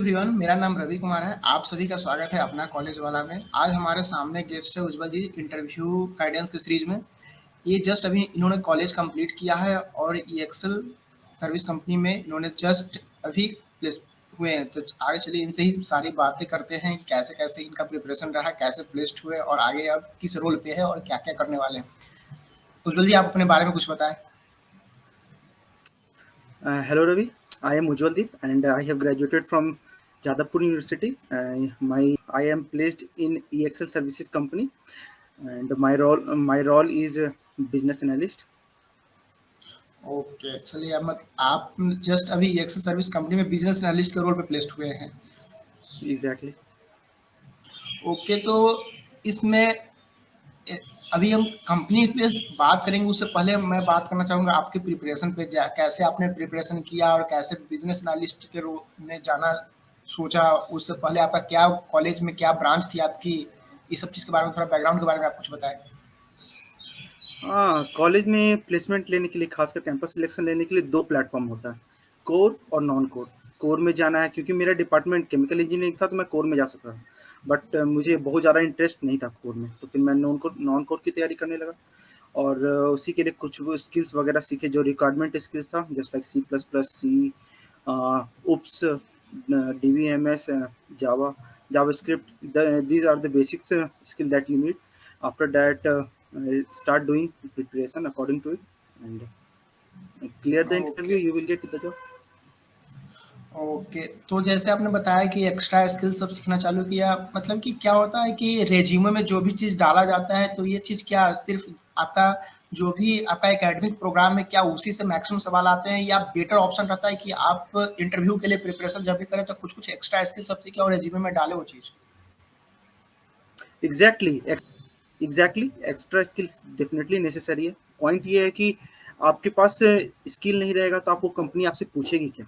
Everyone, मेरा नाम रवि कुमार है। आप सभी का स्वागत है अपना कॉलेज वाला में। आज हमारे सामने गेस्ट है उज्ज्वल जी, इंटरव्यू गाइडेंस की सीरीज में। ये जस्ट अभी इन्होंने कॉलेज कंप्लीट किया है और ये एक्सेल सर्विस कंपनी में इन्होंने जस्ट अभी प्लेस हुए हैं। तो आगे चलिए इनसे ही सारी बातें करते हैं कि कैसे कैसे इनका प्रिपरेशन रहा, कैसे प्लेस्ड हुए और आगे अब किस रोल पे है और क्या क्या करने वाले हैं। उज्ज्वल जी, आप अपने बारे में कुछ बताएं। Hello Ravi, I am Ujjwaldeep and I have graduated from Jadavpur University. I am placed in EXL Services Company and my role is business analyst. Okay, चलिए अब आप जस्ट अभी एक्सेल सर्विस कंपनी में बिजनेस एनालिस्ट के role पे placed हुए हैं। Exactly. Okay, तो इसमें अभी हम कंपनी पे बात करेंगे। उससे पहले मैं बात करना चाहूँगा आपके प्रिपरेशन पे, कैसे आपने प्रिपरेशन किया और कैसे बिजनेस एनालिस्ट के रोल में जाना सोचा। उससे पहले आपका क्या कॉलेज में क्या ब्रांच थी आपकी, ये सब चीज़ के बारे में, थोड़ा बैकग्राउंड के बारे में आप कुछ बताएं। हाँ, कॉलेज में प्लेसमेंट लेने के लिए खासकर कैंपस सिलेक्शन लेने के लिए दो प्लेटफॉर्म होता है, कोर और नॉन कोर। कोर में जाना है क्योंकि मेरा डिपार्टमेंट केमिकल इंजीनियरिंग था तो मैं कोर में जा सकता था, बट मुझे बहुत ज़्यादा इंटरेस्ट नहीं था कोर में, तो फिर मैं नॉन कोर की तैयारी करने लगा। और उसी के लिए कुछ वो स्किल्स वगैरह सीखे जो रिक्वायरमेंट स्किल्स था, just like C++, oops, DBMS, Java, JavaScript. These are the basics skill that you need. After that, start doing preparation according to it and clear the okay. interview. You will get the job. Okay, तो जैसे आपने बताया कि extra skill सब सीखना चालू किया, मतलब कि क्या होता है कि रेज्यूमे में जो भी चीज़ डाला जाता है, तो ये चीज़ क्या सिर्फ आपका जो भी आपका एकेडमिक प्रोग्राम है, क्या उसी से मैक्सिमम सवाल आते हैं, या बेटर ऑप्शन रहता है कि आप इंटरव्यू के लिए प्रिपरेशन जब भी करें तो कुछ कुछ एक्स्ट्रा स्किल सब सीखें और रेज्यूमे में डालें वो चीज़। Exactly. Exactly extra skill definitely necessary है। पॉइंट ये है कि आपके पास स्किल नहीं रहेगा तो आपको कंपनी आपसे पूछेगी क्या।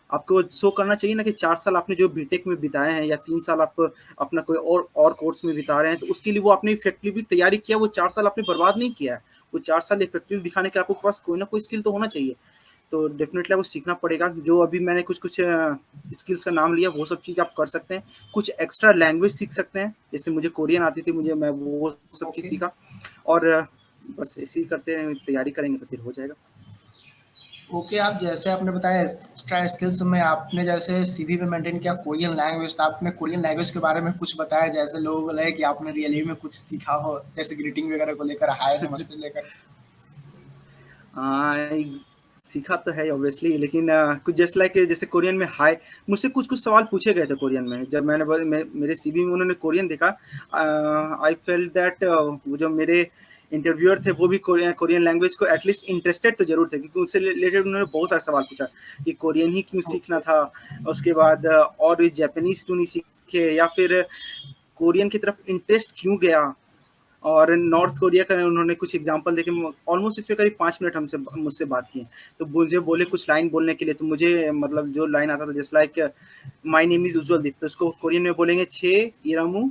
आपको शो करना चाहिए ना कि 4 साल आपने जो बीटेक में बिताए हैं या 3 साल आप अपना कोई और कोर्स में बिता रहे हैं, तो उसके लिए वो आपने इफेक्टिवली तैयारी किया, वो 4 साल आपने बर्बाद नहीं किया है। वो 4 साल इफेक्टिव दिखाने के आपके पास कोई ना कोई स्किल तो होना चाहिए। तो डेफिनेटली आपको सीखना पड़ेगा। जो अभी मैंने कुछ कुछ स्किल्स का नाम लिया, वो सब चीज़ आप कर सकते हैं। कुछ एक्स्ट्रा लैंग्वेज सीख सकते हैं, जैसे मुझे कोरियन आती थी, मैं वो सब चीज़ ओके। सीखा। और बस ऐसे ही करते हैं, तैयारी करेंगे तो फिर हो जाएगा। ओके, आप जैसे आपने बताया एक्स्ट्रा स्किल्स में आपने जैसे सीवी में मेंटेन किया कोरियन लैंग्वेज, तो आपने कोरियन लैंग्वेज के बारे में कुछ बताया, जैसे लोगों को लगे कि आपने रियली में कुछ सीखा हो, जैसे ग्रीटिंग वगैरह को लेकर, हाय नमस्ते लेकर। सीखा तो है ऑब्वियसली, लेकिन कुछ जस्ट लाइक जैसे कोरियन में हाय, मुझसे कुछ कुछ सवाल पूछे गए थे कोरियन में। जब मेरे सीवी में उन्होंने कोरियन देखा, आई फेल्ट दैट वो जो मेरे इंटरव्यूअर थे वो भी कोरियन लैंग्वेज को एटलीस्ट इंटरेस्टेड तो जरूर थे, क्योंकि उससे रिलेटेड उन्होंने बहुत सारे सवाल पूछा कि कोरियन ही क्यों सीखना ओके। था। उसके बाद और जापानीज क्यों नहीं सीखे, या फिर कोरियन की तरफ इंटरेस्ट क्यों गया। और नॉर्थ कोरिया का उन्होंने कुछ एग्जांपल देके ऑलमोस्ट इस पे करीब 5 मिनट मुझसे बात की। तो मुझे बोले कुछ लाइन बोलने के लिए, तो मुझे मतलब जो लाइन आता था just like my name is Ujjwal Deep, तो उसको कोरियन में बोलेंगे छे इरामू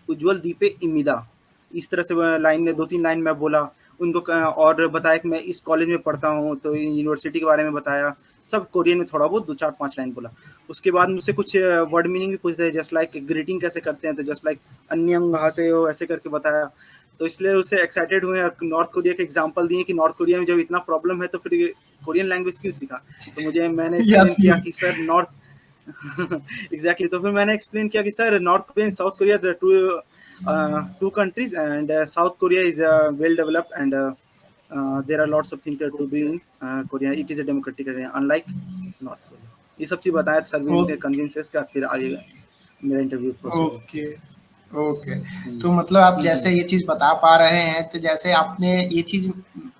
उज्जवल दीपे इमिदा। इस तरह से लाइन में 2-3 लाइन मैं बोला उनको, और बताया कि मैं इस कॉलेज में पढ़ता हूँ, तो यूनिवर्सिटी के बारे में बताया। सब कोरियन में थोड़ा बहुत 2-4-5 लाइन बोला। उसके बाद मुझसे कुछ वर्ड मीनिंग भी पूछते हैं, जस्ट लाइक ग्रीटिंग कैसे करते हैं, तो जस्ट लाइक अन्यंग हासे हो ऐसे करके बताया। तो इसलिए उससे एक्साइटेड हुए और नॉर्थ कोरिया के एग्जांपल दिए कि नॉर्थ कोरिया में जब इतना प्रॉब्लम है तो फिर कोरियन लैंग्वेज क्यों सीखा। तो मैंने एक्सप्लेन यस किया यू। कि सर नॉर्थ एग्जैक्टली। तो फिर मैंने एक्सप्लेन किया कि sir north Korea and south Korea two countries, and South Korea is well developed, and there are lots of things to do in Korea. It is a democratic area, unlike North Korea. ये सब चीज़ बताया sir ने, convinces का। फिर आगे मेरा interview process हुआ। Okay. Okay, तो मतलब आप जैसे ये चीज़ बता पा रहे हैं, तो जैसे आपने ये चीज़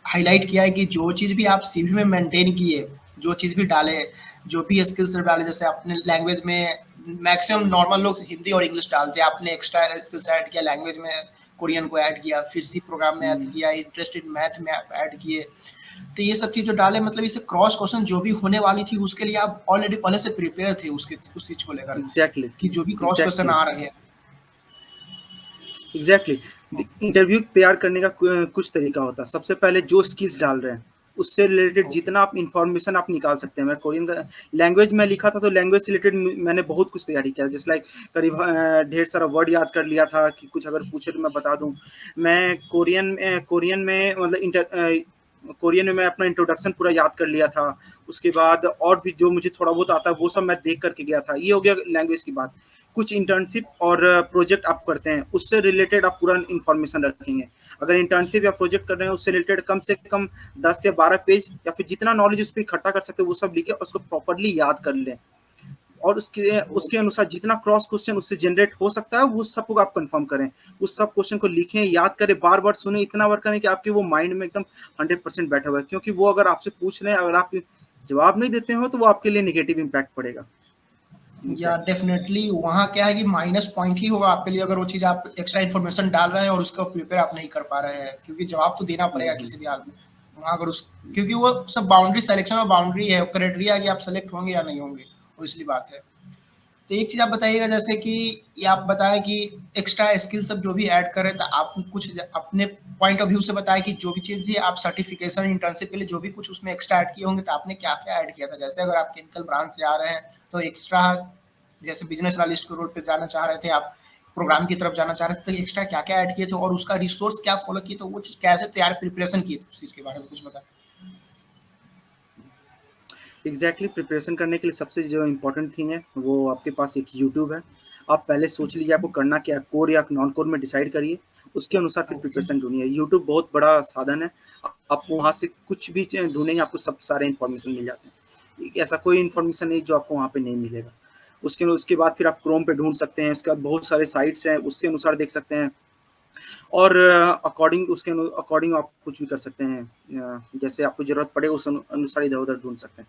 हाईलाइट किया है कि जो चीज़ भी आप सीवी में मेंटेन किए, जो चीज़ भी डाले, जो भी स्किल्स डाले, जैसे आपने लैंग्वेज में मैक्सिमम नॉर्मल लोग हिंदी और इंग्लिश डालते हैं, आपने एक्स्ट्रा स्किल्स ऐड किया लैंग्वेज में, कोरियन को ऐड किया, फिर सी प्रोग्राम में ऐड किया, इंटरेस्ट इन मैथ में आप ऐड किए। तो ये सब चीज़ जो डाले, मतलब इसे क्रॉस क्वेश्चन जो भी होने वाली थी उसके लिए आप ऑलरेडी पहले से प्रिपेयर थे उसके उस चीज़ को लेकर, एग्जैक्टली कि जो भी क्रॉस क्वेश्चन एग्जैक्टली आ रहे हैं। एग्जैक्टली। इंटरव्यू तैयार करने का कुछ तरीका होता है। सबसे पहले जो स्किल्स डाल रहे हैं उससे रिलेटेड ओके। जितना आप इन्फॉर्मेशन आप निकाल सकते हैं। मैं कोरियन का लैंग्वेज में लिखा था, तो लैंग्वेज से रिलेटेड मैंने बहुत कुछ तैयारी किया, जस्ट लाइक करीब ढेर सारा वर्ड याद कर लिया था कि कुछ अगर पूछे तो मैं बता दूं। मैं कोरियन में मतलब कोरियन में मैं अपना इंट्रोडक्शन पूरा याद कर लिया था। उसके बाद और भी जो मुझे थोड़ा बहुत आता है वो सब मैं देख करके गया था। ये हो गया लैंग्वेज की बात। कुछ इंटर्नशिप और प्रोजेक्ट आप करते हैं, उससे रिलेटेड आप पूरा इन्फॉर्मेशन रखेंगे। अगर इंटर्नशिप या प्रोजेक्ट कर रहे हैं उससे रिलेटेड कम से कम 10 या 12 पेज या फिर जितना नॉलेज उस पर इकट्ठा कर सकते हैं वो सब लिखे, उसको प्रॉपरली याद कर लें। और उसके उसके ओके। अनुसार जितना क्रॉस क्वेश्चन उससे जनरेट हो सकता है वो सब को आप कंफर्म करें। उस सब क्वेश्चन को लिखें, याद करें, बार बार सुने, इतना बार करें कि आपके वो माइंड में एकदम 100% बैठा हुआ है। क्योंकि वो अगर आपसे पूछ रहे हैं, अगर आप जवाब नहीं देते हो तो वो आपके लिए नेगेटिव इम्पैक्ट पड़ेगा। या एग्जैक्टली। डेफिनेटली वहाँ क्या है कि माइनस पॉइंट ही होगा आपके लिए, अगर वो चीज़ आप एक्स्ट्रा इन्फॉर्मेशन डाल रहे हैं और उसका प्रिपेयर आप नहीं कर पा रहे हैं, क्योंकि जवाब तो देना पड़ेगा किसी भी हाल में। वहाँ अगर उस, क्योंकि वो सब बाउंड्री सिलेक्शन और बाउंड्री है, क्राइटेरिया कि आप सेलेक्ट होंगे या नहीं होंगे, और इसलिए बात है। तो एक चीज़ आप बताइएगा, जैसे कि ये आप बताएं कि एक्स्ट्रा स्किल सब जो भी ऐड करें, तो आप कुछ अपने पॉइंट ऑफ व्यू से बताएं कि जो भी चीज़ थी आप सर्टिफिकेशन इंटर्नशिप के लिए जो भी कुछ उसमें एक्स्ट्रा ऐड किए होंगे, तो आपने क्या क्या ऐड किया था। जैसे अगर आप केमिकल ब्रांच से आ रहे हैं तो एक्स्ट्रा, जैसे बिजनेस एनालिस्ट के रोल पे जाना चाह रहे थे आप, प्रोग्राम की तरफ जाना चाह रहे थे, तो एक्स्ट्रा क्या क्या ऐड किए थे और उसका रिसोर्स क्या फॉलो किए, तो वो चीज़ कैसे तैयार प्रिपरेशन की थी, उस चीज़ के बारे में कुछ बताएं। एग्जैक्टली प्रिपरेशन करने के लिए सबसे जो इम्पोर्टेंट थिंग है वो आपके पास एक यूट्यूब है। आप पहले सोच लीजिए आपको करना क्या है, कोर या नॉन कोर में डिसाइड करिए, उसके अनुसार फिर ओके। प्रिपरेशन ढूंढिए। यूट्यूब बहुत बड़ा साधन है, आप वहाँ से कुछ भी ढूंढेंगे आपको सब सारे इन्फॉर्मेशन मिल जाते हैं। ऐसा कोई इन्फॉर्मेशन नहीं जो आपको वहाँ पे नहीं मिलेगा। उसके उसके बाद फिर आप क्रोम पे ढूंढ सकते हैं, उसके बाद बहुत सारे साइट्स हैं उसके अनुसार देख सकते हैं। और अकॉर्डिंग उसके अकॉर्डिंग आप कुछ भी कर सकते हैं, जैसे आपको जरूरत पड़े उस अनुसार इधर उधर ढूंढ सकते हैं।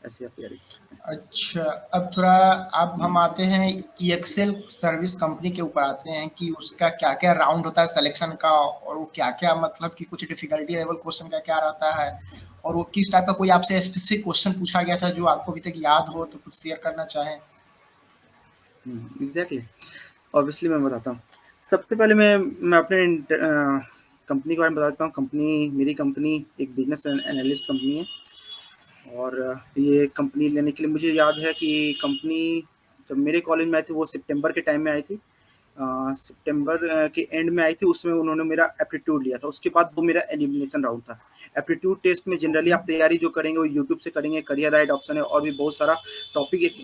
ऐसे आप तैयारी कर सकते हैं। अच्छा, अब थोड़ा अब हम आते हैं एक्सेल सर्विस कंपनी के ऊपर आते हैं कि उसका क्या क्या राउंड होता है सिलेक्शन का, और वो क्या क्या मतलब कि कुछ डिफिकल्टी लेवल क्वेश्चन का क्या रहता है, और वो किस टाइप का कोई आपसे स्पेसिफिक क्वेश्चन पूछा गया था जो आपको अभी तक याद हो तो कुछ शेयर करना चाहें। एग्जैक्टली। ऑब्वियसली मैं बताता हूँ। सबसे पहले मैं अपने कंपनी के बारे में बताता हूँ। मेरी कंपनी एक बिजनेस एनालिस्ट कंपनी है। और ये कंपनी लेने के लिए मुझे याद है कि कंपनी जब मेरे कॉलेज में आई थी वो सितंबर के टाइम में आई थी। सितंबर के एंड में आई थी। उसमें उन्होंने मेरा एप्टीट्यूड लिया था, उसके बाद वो मेरा एलिमिनेशन राउंड था। एप्टीट्यूड टेस्ट में जनरली ओके। आप तैयारी जो करेंगे वो यूट्यूब से करेंगे, करियर राइट ऑप्शन है और भी बहुत सारा टॉपिक। एक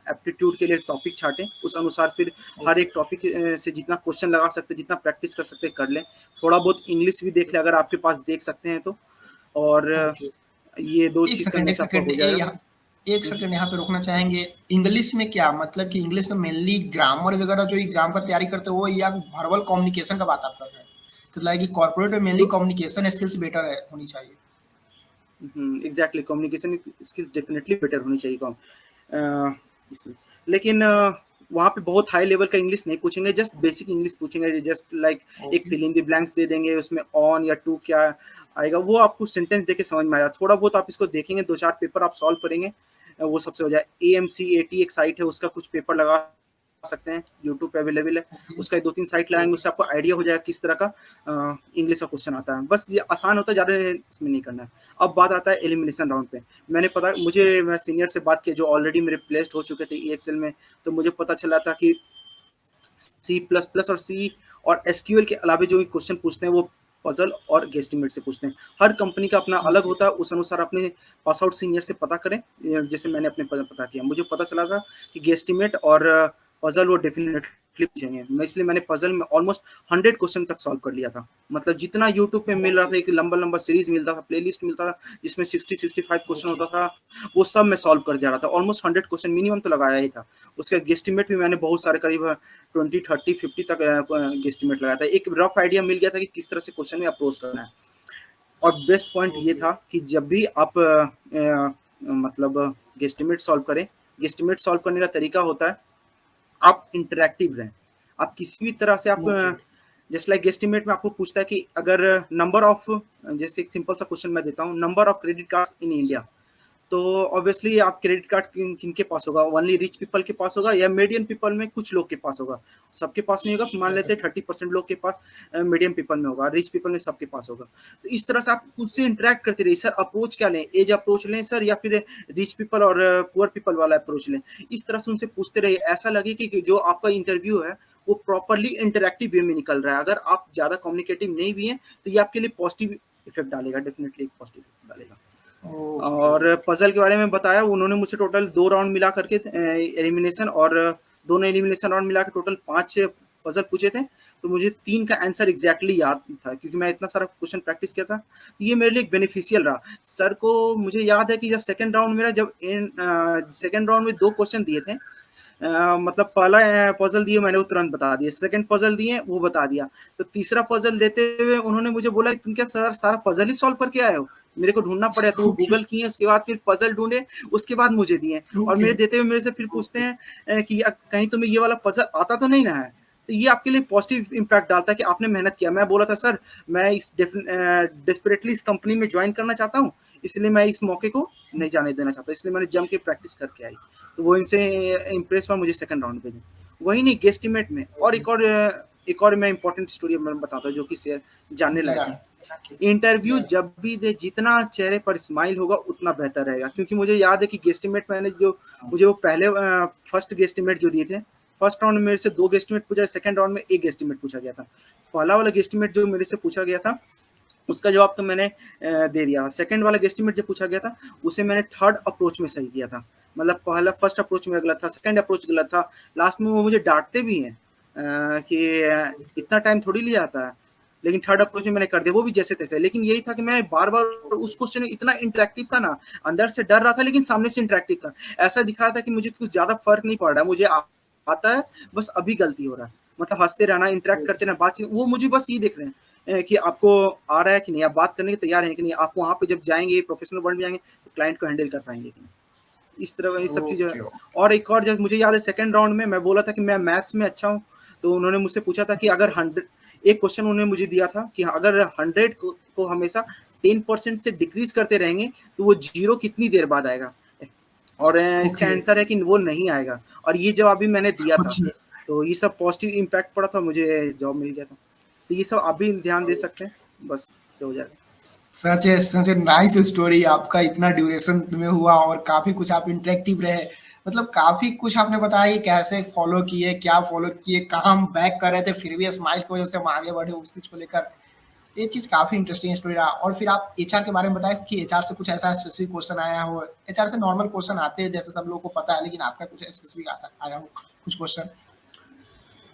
एप्टीट्यूड के लिए टॉपिक छाटें, उस अनुसार फिर हर ओके। एक टॉपिक से जितना क्वेश्चन लगा सकते, जितना प्रैक्टिस कर सकते कर लें। थोड़ा बहुत इंग्लिश भी देख लें अगर आपके पास देख सकते हैं तो। और ओके। ये दो एक चीज़ सेकंड करने एक से आपका सेकंड हो ये जाएगा। यहाँ, एक सेकंड यहाँ पे रोकना चाहेंगे। इंग्लिश में क्या मतलब कि इंग्लिश में मेनली ग्रामर वगैरह जो एग्जाम का तैयारी करते हो वो, या वर्बल कम्युनिकेशन का बात आप कर रहे हैं, तो लाइक कॉर्पोरेट में मेनली तो कम्युनिकेशन स्किल्स बेटर है होनी चाहिए। Exactly communication skills definitely better होनी चाहिए इसमें। लेकिन वहाँ पे बहुत हाई लेवल का इंग्लिश नहीं पूछेंगे, जस्ट बेसिक इंग्लिश पूछेंगे। जस्ट लाइक एक okay. Fill in the blanks दे देंगे, उसमें ऑन या टू क्या आएगा वो आपको सेंटेंस देके समझ में आएगा। थोड़ा बहुत आप इसको देखेंगे, 2-4 पेपर आप सॉल्व करेंगे, वो सबसे हो जाए। AMCAT एक साइट है, उसका कुछ पेपर लगा सकते हैं, यूट्यूब पे अवेलेबल है। ओके। उसका 2-3 साइट लगाएंगे, ओके। उससे आपको आइडिया हो जाएगा किस तरह का इंग्लिश का क्वेश्चन आता है। बस ये आसान होता है, ज़्यादा इसमें नहीं करना है। अब बात आता है एलिमिनेशन राउंड पे। मैं सीनियर से बात की जो ऑलरेडी मेरे प्लेस्ड हो चुके थे EXL में, तो मुझे पता चला था कि C++ और C और SQL के अलावा जो क्वेश्चन पूछते हैं वो पजल और गेस्टिमेट से पूछते हैं। हर कंपनी का अपना अलग ओके। होता है, उस अनुसार अपने पास आउट सीनियर से पता करें। जैसे मैंने अपने पता किया, मुझे पता चला था कि गेस्टिमेट और पजल वो डेफिनेटली पूछेंगे। मैं इसलिए मैंने पजल में ऑलमोस्ट 100 क्वेश्चन तक सॉल्व कर लिया था। मतलब जितना यूट्यूब पे मिल रहा ओके। था, एक लंबा लंबा सीरीज मिलता था, प्लेलिस्ट मिलता था जिसमें 60-65 क्वेश्चन ओके। होता था, वो सब मैं सॉल्व कर जा रहा था। ऑलमोस्ट 100 क्वेश्चन मिनिमम तो लगाया ही था। उसका गेस्टिमेट भी मैंने बहुत सारे करीब 20-30-50 तक गेस्टिमेट लगाया था। एक रफ आइडिया मिल गया था कि किस तरह से क्वेश्चन में अप्रोच करना है। और बेस्ट पॉइंट ये ओके। था कि जब भी आप मतलब गेस्टिमेट सॉल्व करें, गेस्टिमेट सॉल्व करने का तरीका होता है आप इंटरैक्टिव रहें। आप किसी भी तरह से आप ओके। जस्ट लाइक गेस्टिमेट में आपको पूछता है कि अगर नंबर ऑफ, जैसे एक सिंपल सा क्वेश्चन मैं देता हूँ, number of credit cards in India, तो ऑब्वियसली आप क्रेडिट कार्ड किनके पास होगा, ओनली रिच पीपल के पास होगा या मीडियम पीपल में कुछ लोग के पास होगा, सबके पास नहीं होगा। मान लेते हैं 30% लोग के पास मीडियम पीपल में होगा, रिच पीपल में सबके पास होगा। तो इस तरह से आप उससे इंटरेक्ट करते रहिए, सर अप्रोच क्या लें, एज अप्रोच लें सर या फिर रिच पीपल और पुअर पीपल वाला अप्रोच लें। इस तरह से उनसे पूछते रहिए, ऐसा लगे कि जो आपका इंटरव्यू है वो प्रॉपरली इंटरेक्टिव वे में निकल रहा है। अगर आप ज्यादा कम्युनिकेटिव नहीं भी हैं तो ये आपके लिए पॉजिटिव इफेक्ट डालेगा, डेफिनेटली एक पॉजिटिव इफेक्ट डालेगा। ओके, और ओके। पजल के बारे में बताया, उन्होंने मुझसे टोटल 2 राउंड मिला करके एलिमिनेशन और दोनों एलिमिनेशन राउंड मिला के टोटल 5 पजल पूछे थे। तो मुझे 3 का आंसर एग्जैक्टली याद था क्योंकि मैं इतना सारा क्वेश्चन प्रैक्टिस किया था। तो ये मेरे लिए एक बेनिफिशियल रहा। सर को मुझे याद है कि जब सेकंड राउंड मेरा जब सेकंड राउंड में 2 क्वेश्चन दिए थे, मतलब पहला पजल दिए मैंने वो तुरंत बता दिया, सेकंड पजल दिए वो बता दिया। तो तीसरा पजल देते हुए उन्होंने मुझे बोला तुम क्या सर सारा पजल ही सॉल्व करके आए हो, मेरे को ढूंढना पड़ा। तो वो ओके, गूगल किए, उसके बाद फिर पजल ढूंढे, उसके बाद मुझे दिए। और ओके, मेरे देते हुए मेरे से फिर पूछते ओके। हैं कि कहीं तुम्हें ये वाला पजल आता तो नहीं ना है। तो ये आपके लिए पॉजिटिव इम्पैक्ट डालता है कि आपने मेहनत किया। मैं बोला था सर मैं इस डेस्परेटली इस कंपनी में ज्वाइन करना चाहता हूँ, इसलिए मैं इस मौके को नहीं जाने देना चाहता, इसलिए मैंने जम के प्रैक्टिस करके आई। तो वो इनसे इम्प्रेस हुआ, मुझे सेकंड राउंड भेजा। वही नहीं, गेस्टिमेट में और एक और मैं इंपॉर्टेंट स्टोरी मैं बताता हूँ जो कि शेयर जानने लायक या, है। इंटरव्यू जब भी दे, जितना चेहरे पर स्माइल होगा उतना बेहतर रहेगा। क्योंकि मुझे याद है कि गेस्टिमेट मैंने जो मुझे वो पहले फर्स्ट गेस्टिमेट जो दिए थे, फर्स्ट राउंड में मेरे से 2 गेस्टिमेट पूछा, सेकंड राउंड में 1 गेस्टिमेट पूछा गया था। पहला वाला गेस्टिमेट जो मेरे से पूछा गया था उसका जवाब तो मैंने दे दिया। सेकंड वाला गेस्टिमेट जब पूछा गया था उसे मैंने थर्ड अप्रोच में सही किया था। मतलब पहला फर्स्ट अप्रोच में गलत था, सेकंड अप्रोच गलत था। लास्ट में वो मुझे डांटते भी हैं कि इतना टाइम थोड़ी लिया जाता है, लेकिन थर्ड अप्रोच में मैंने कर दिया, वो भी जैसे तैसे। लेकिन यही था कि मैं बार बार उस क्वेश्चन में इतना इंटरेक्टिव था ना, अंदर से डर रहा था लेकिन सामने से इंटरेक्टिव था। ऐसा दिखा रहा था कि मुझे कुछ ज्यादा फर्क नहीं पड़ रहा, मुझे आता है, बस अभी गलती हो रहा है। मतलब हंसते रहना, इंटरेक्ट करते रहना, बातचीत, वो मुझे बस ये देख रहे हैं कि आपको आ रहा है कि नहीं, आप बात करने के तैयार हैं कि नहीं, आप वहाँ पे जब जाएंगे प्रोफेशनल वर्ल्ड में जाएंगे तो क्लाइंट को हैंडल कर पाएंगे कि नहीं। इस तरह ये सब चीज़ें। ओके, और एक और जब मुझे याद है सेकंड राउंड में मैं बोला था कि मैं मैथ्स में अच्छा हूँ। तो उन्होंने मुझसे पूछा था कि अगर 100, एक क्वेश्चन उन्होंने मुझे दिया था कि अगर 100 को हमेशा 10% से डिक्रीज करते रहेंगे तो वो 0 कितनी देर बाद आएगा। और इसका ओके। आंसर है कि वो नहीं आएगा। और ये जवाब भी मैंने दिया था। अच्छा, तो ये सब पॉजिटिव इम्पैक्ट पड़ा था, मुझे जॉब मिल गया था। तो ये सब आप भी ध्यान दे सकते हैं, बस इससे हो जाएगा। सच ए नाइस स्टोरी। आपका इतना ड्यूरेशन में हुआ और काफ़ी कुछ आप इंटरेक्टिव रहे। मतलब काफ़ी कुछ आपने बताया कि कैसे फ़ॉलो किए, क्या फ़ॉलो किए, कहाँ हम बैक कर रहे थे, फिर भी स्माइल की वज़ह से हम आगे बढ़े उस चीज़ को लेकर। ये चीज़ काफ़ी इंटरेस्टिंग स्टोरी रहा। और फिर आप एचआर के बारे में बताया कि एचआर से कुछ ऐसा स्पेसिफिक क्वेश्चन आया हो। एचआर से नॉर्मल क्वेश्चन आते हैं जैसे सब लोगों को पता है, लेकिन आपका कुछ स्पेसिफिक आता आया हो कुछ क्वेश्चन?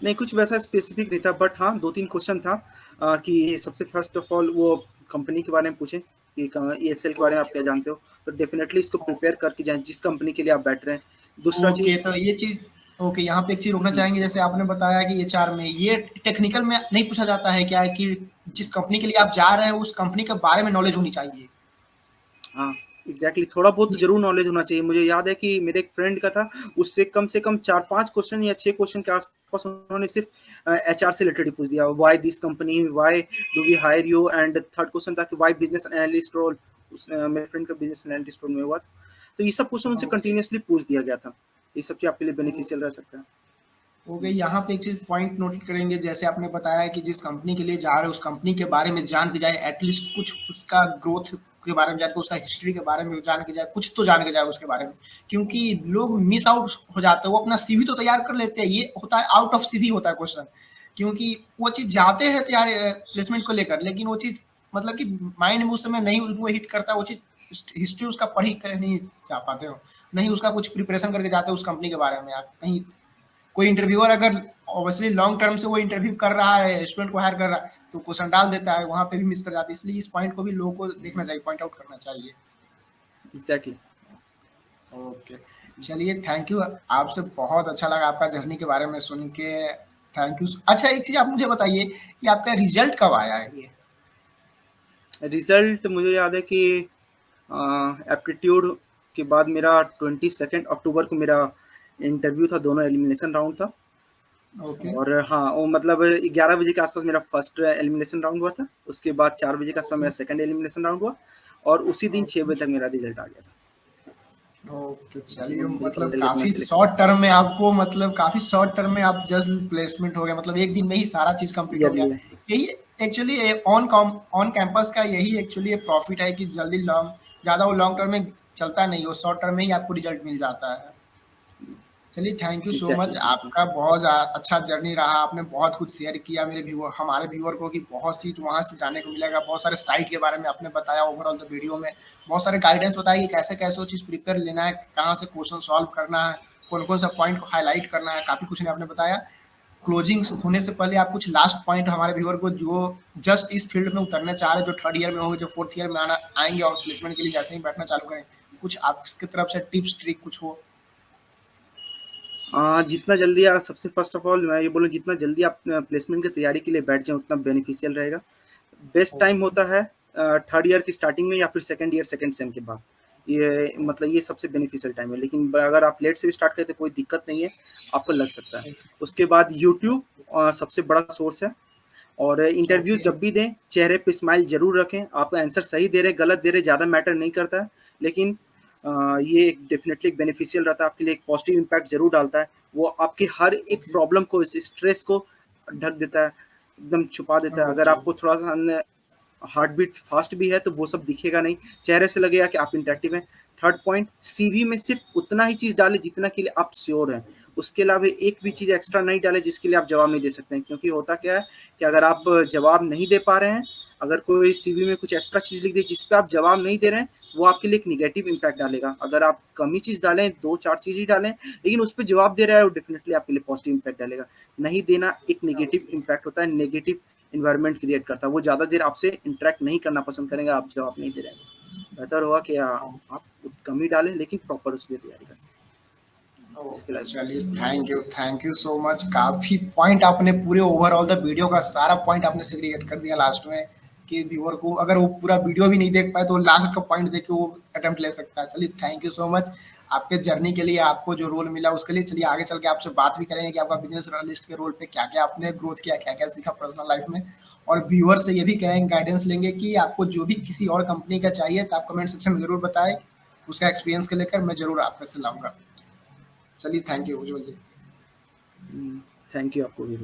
नहीं, कुछ वैसा स्पेसिफिक नहीं था, बट हाँ 2-3 क्वेश्चन था कि सबसे फर्स्ट ऑफ ऑल वो कंपनी के बारे में पूछे कि ईएसएल के बारे में आप ओके, क्या ओके। जानते हो। तो डेफिनेटली इसको प्रिपेयर करके जाएं जिस कंपनी के लिए आप बैठ रहे हैं। दूसरा ओके, चीज़, तो ये चीज़ ओके, यहाँ पे एक चीज़ रोकना चाहेंगे, जैसे आपने बताया कि एचआर में ये टेक्निकल में नहीं पूछा जाता है क्या, कि जिस कंपनी के लिए आप जा रहे हैं उस कंपनी के बारे में नॉलेज होनी चाहिए? हाँ, एग्ज़ैक्टली थोड़ा बहुत तो ज़रूर नॉलेज होना चाहिए। मुझे याद है कि मेरे एक फ्रेंड का था, उससे कम से कम 4-5 क्वेश्चन या 6 क्वेश्चन के आस-पास उन्होंने सिर्फ़ एचआर से रिलेटेड ही पूछ दिया। Why this company, why do we hire you, and third question था कि व्हाई बिज़नेस एनालिस्ट रोल। मेरे फ्रेंड का बिज़नेस एनालिस्ट रोल में हुआ। तो ये सब क्वेश्चन उनसे ओके, कंटीन्यूअसली पूछ दिया गया था। ये सब चीज़ आपके लिए बेनिफिशियल रह सकता है। हो गई। यहाँ पे एक चीज़ पॉइंट नोट करेंगे, जैसे आपने बताया कि जिस कंपनी के लिए जा रहे हो उस कंपनी के बारे में जान के जाए, एटलीस्ट कुछ उसका ग्रोथ के बारे में जान के, उसका हिस्ट्री के बारे में जान के जाए, कुछ तो जान के जाए उसके बारे में। क्योंकि लोग मिस आउट हो जाते हैं, वो अपना सीवी तो तैयार कर लेते हैं, ये होता है आउट ऑफ सीवी होता है क्वेश्चन। क्योंकि वो चीज़ जाते हैं तैयार प्लेसमेंट को लेकर, लेकिन वो चीज़ मतलब कि माइंड में उस समय नहीं उनको हिट करता, वो चीज़ हिस्ट्री उसका पढ़ ही कर नहीं जा पाते हो, नहीं उसका कुछ प्रिपरेशन करके जाते हो उस कंपनी के बारे में। आप कहीं कोई इंटरव्यूअर अगर ऑब्वियसली लॉन्ग टर्म से वो इंटरव्यू कर रहा है, स्टूडेंट को हायर कर रहा है, तो क्वेश्चन डाल देता है, वहाँ पे भी मिस कर जाता है। इसलिए इस पॉइंट को भी लोगों को देखना चाहिए, पॉइंट आउट करना चाहिए। एग्ज़ैक्टली। ओके, चलिए थैंक यू। आपसे बहुत अच्छा लगा आपका जर्नी के बारे में सुन के। Thank you. अच्छा, एक चीज़ आप मुझे बताइए कि आपका रिजल्ट कब आया है ये? रिज़ल्ट मुझे याद है कि एप्टीट्यूड के बाद मेरा 22 अक्टूबर को मेरा इंटरव्यू था, दोनों एलिमिनेशन राउंड था। ओके, और हाँ, वो मतलब 11 बजे के आसपास मेरा फर्स्ट एलिमिनेशन राउंड हुआ था, उसके बाद 4 बजे के आसपास ओके, मेरा सेकंड एलिमिनेशन राउंड हुआ, और उसी दिन 6 ओके। बजे तक मेरा रिजल्ट आ गया था। ओके, चलिए मेरे मतलब बंदे अपना काफ़ी सिलेक्शन। शॉर्ट टर्म में आपको मतलब काफ़ी शॉर्ट टर्म में आप जल्द प्लेसमेंट हो गया, मतलब एक दिन में ही सारा चीज़ कंप्लीट हो गया। ये यही एक्चुअली ऑन कैंपस का यही एक्चुअली प्रॉफिट है कि जल्दी लॉन्ग ज़्यादा वो लॉन्ग टर्म में चलता नहीं, वो शॉर्ट टर्म में ही आपको रिजल्ट मिल जाता है। चलिए thank you so much, exactly बिल्कुल। आपका बहुत अच्छा जर्नी रहा, आपने बहुत कुछ शेयर किया मेरे व्यूअर हमारे व्यूअर को कि बहुत सी वहाँ से जाने को मिलेगा, बहुत सारे साइट के बारे में आपने बताया ओवरऑल द वीडियो में, बहुत सारे गाइडेंस बताया कि कैसे कैसे वो चीज़ प्रिपेयर लेना है, कहाँ से क्वेश्चन सॉल्व करना है, कौन कौन सा पॉइंट को हाईलाइट करना है, काफ़ी कुछ ने आपने बताया। क्लोजिंग होने से पहले आप कुछ लास्ट पॉइंट हमारे व्यूअर को जो जस्ट इस फील्ड में उतरना चाह रहे हैं, जो थर्ड ईयर में होंगे, जो फोर्थ ईयर में आना आएंगे और प्लेसमेंट के लिए जैसे ही बैठना चालू करें, कुछ आपकी तरफ से टिप्स ट्रिक कुछ हो। जितना जल्दी आप, सबसे फर्स्ट ऑफ ऑल मैं ये बोलूँ, जितना जल्दी आप प्लेसमेंट की तैयारी के लिए बैठ जाएँ उतना बेनिफिशियल रहेगा। Best time okay. होता है थर्ड ईयर की स्टार्टिंग में या फिर सेकंड ईयर सेकंड सेम के बाद। ये मतलब ये सबसे बेनिफिशियल टाइम है, लेकिन अगर आप लेट से भी स्टार्ट करें तो कोई दिक्कत नहीं है, आपको लग सकता है। उसके बाद यूट्यूब सबसे बड़ा सोर्स है। और इंटरव्यू ओके। जब भी दें चेहरे पे स्माइल जरूर रखें। आप आंसर सही दे रहे गलत दे रहे ज़्यादा मैटर नहीं करता है, लेकिन ये डेफिनेटली बेनिफिशियल रहता है आपके लिए, एक पॉजिटिव इम्पैक्ट जरूर डालता है। वो आपकी हर एक ओके। प्रॉब्लम को, इस स्ट्रेस को ढक देता है, एकदम छुपा देता है। अगर ओके। आपको थोड़ा सा हार्ट बीट फास्ट भी है तो वो सब दिखेगा नहीं, चेहरे से लगेगा कि आप इंटरेक्टिव हैं। थर्ड पॉइंट, सीवी में सिर्फ उतना ही चीज़ डालें जितना के लिए आप श्योर हैं। उसके अलावा एक भी चीज़ एक्स्ट्रा नहीं डालें जिसके लिए आप जवाब नहीं दे सकते हैं, क्योंकि होता क्या है कि अगर आप जवाब नहीं दे पा रहे हैं, अगर कोई सीवी में कुछ एक्स्ट्रा चीज़ लिख दे जिस पे आप जवाब नहीं दे रहे हैं, वो आपके लिए एक निगेटिव इम्पैक्ट डालेगा। अगर आप कम ही चीज़ डालें, 2-4 चीज़ ही डालें, लेकिन उस पे जवाब दे रहा है, वो डेफिनिटली आपके लिए पॉजिटिव इम्पैक्ट डालेगा। नहीं देना एक नेगेटिव ओके। इम्पैक्ट होता है, नेगेटिव एनवायरनमेंट क्रिएट करता है। वो ज़्यादा देर आपसे इंटरेक्ट नहीं करना पसंद करेंगे, आप जवाब नहीं दे रहे हैं। बेहतर होगा कि आप कम ही डालें लेकिन प्रॉपर उसकी तैयारी करें। इसके ओके, अलावा चलिए थैंक यू सो मच, काफी पॉइंट आपने पूरे ओवरऑल द वीडियो का सारा पॉइंट आपने सेग्रीगेट कर दिया लास्ट में कि व्यूअर को अगर वो पूरा वीडियो भी नहीं देख पाए तो लास्ट का पॉइंट देख के वो अटेम्प्ट ले सकता है। चलिए थैंक यू सो मच आपके जर्नी के लिए, आपको जो रोल मिला उसके लिए। चलिए आगे चल के आपसे बात भी करेंगे कि आपका बिजनेस एनालिस्ट के रोल पे क्या क्या आपने ग्रोथ किया, क्या क्या सीखा पर्सनल लाइफ में, और व्यूअर से ये भी कहेंगे गाइडेंस लेंगे कि आपको जो भी किसी और कंपनी का चाहिए तो आप कमेंट सेक्शन में जरूर बताएं, उसका एक्सपीरियंस के लेकर मैं जरूर आपके से लाऊंगा। चलिए thank you Ujjwal ji. Thank you आपको भी।